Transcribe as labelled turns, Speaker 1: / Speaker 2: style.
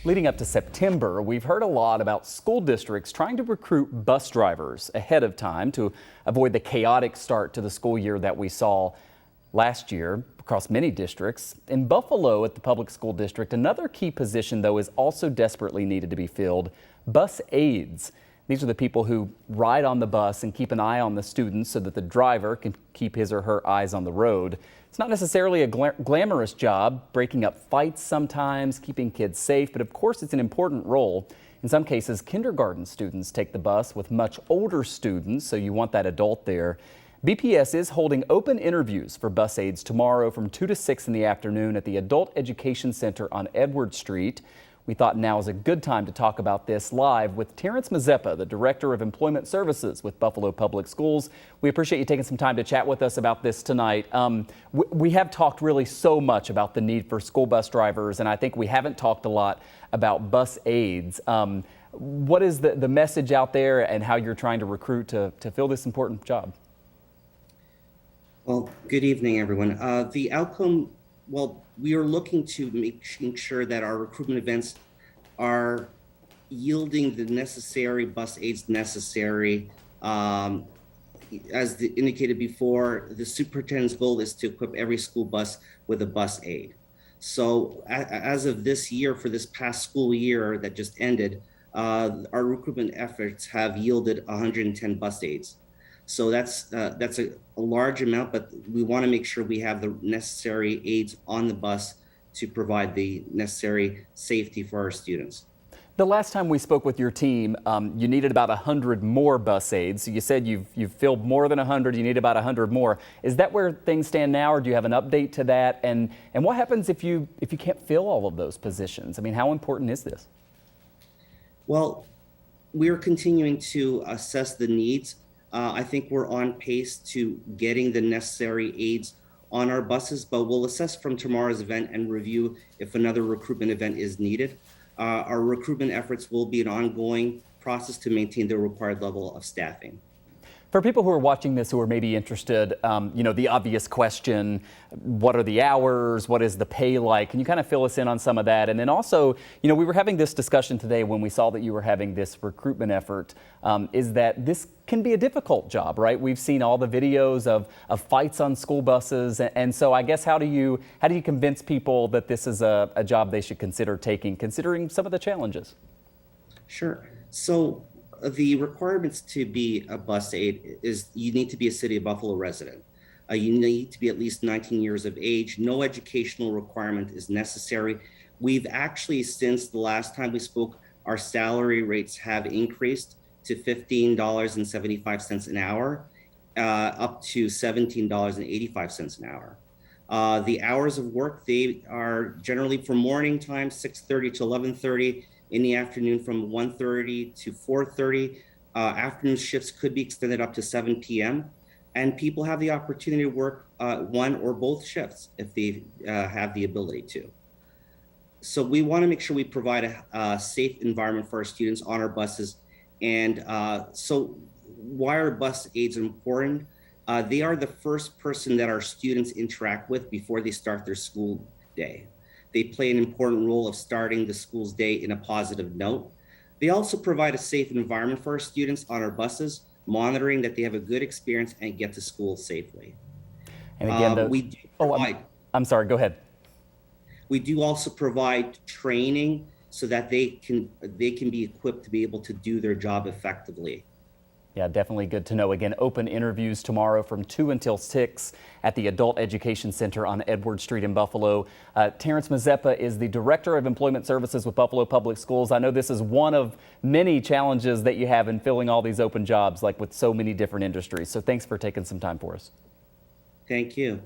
Speaker 1: Leading up to September, we've heard a lot about school districts trying to recruit bus drivers ahead of time to avoid the chaotic start to the school year that we saw last year across many districts. In Buffalo at the public school district, another key position, though, is also desperately needed to be filled: bus aides. These are the people who ride on the bus and keep an eye on the students so that the driver can keep his or her eyes on the road. It's not necessarily a glamorous job, breaking up fights sometimes, keeping kids safe, but of course it's an important role. In some cases, kindergarten students take the bus with much older students, so you want that adult there. BPS is holding open interviews for bus aides tomorrow from 2 to 6 in the afternoon at the Adult Education Center on Edward Street. We thought now is a good time to talk about this live with Terence Mazepa, the Director of Employment Services with Buffalo Public Schools. We appreciate you taking some time to chat with us about this tonight. We have talked really so much about the need for school bus drivers, and I think we haven't talked a lot about bus aides. What is the message out there and how you're trying to recruit to fill this important job?
Speaker 2: Well, good evening, everyone. The outcome, well, we are looking to make sure that our recruitment events are yielding the necessary bus aides necessary. As indicated before, the superintendent's goal is to equip every school bus with a bus aide. So as of this year, for this past school year that just ended, our recruitment efforts have yielded 110 bus aides. So that's a large amount, but we want to make sure we have the necessary aides on the bus to provide the necessary safety for our students.
Speaker 1: The last time we spoke with your team, you needed about 100 more bus aides. So you said you've filled more than 100. You need about 100 more. Is that where things stand now, or do you have an update to that? And what happens if you can't fill all of those positions? I mean, how important is this?
Speaker 2: Well, we're continuing to assess the needs. I think we're on pace to getting the necessary aides on our buses, but we'll assess from tomorrow's event and review if another recruitment event is needed. Our recruitment efforts will be an ongoing process to maintain the required level of staffing.
Speaker 1: For people who are watching this who are maybe interested, the obvious question, what are the hours? What is the pay like? Can you kind of fill us in on some of that? And then also, we were having this discussion today when we saw that you were having this recruitment effort, is that this can be a difficult job, right? We've seen all the videos of fights on school buses. And so I guess how do you convince people that this is a job they should consider taking, considering some of the challenges?
Speaker 2: Sure. So the requirements to be a bus aide is you need to be a City of Buffalo resident. You need to be at least 19 years of age. No educational requirement is necessary. We've actually, since the last time we spoke, our salary rates have increased to $15.75 an hour, up to $17.85 an hour. The hours of work, they are generally from morning time, 6:30 to 11:30, in the afternoon from 1:30 to 4:30. Afternoon shifts could be extended up to 7 p.m. And people have the opportunity to work one or both shifts if they have the ability to. So we want to make sure we provide a safe environment for our students on our buses. And so why are bus aides important? They are the first person that our students interact with before they start their school day. They play an important role of starting the school's day in a positive note. They also provide a safe environment for our students on our buses, monitoring that they have a good experience and get to school safely.
Speaker 1: And again, I'm sorry, go ahead.
Speaker 2: We do also provide training so that they can be equipped to be able to do their job effectively.
Speaker 1: Yeah, definitely good to know. Again, open interviews tomorrow from 2 until 6 at the Adult Education Center on Edward Street in Buffalo. Terence Mazepa is the Director of Employment Services with Buffalo Public Schools. I know this is one of many challenges that you have in filling all these open jobs, like with so many different industries. So thanks for taking some time for us.
Speaker 2: Thank you.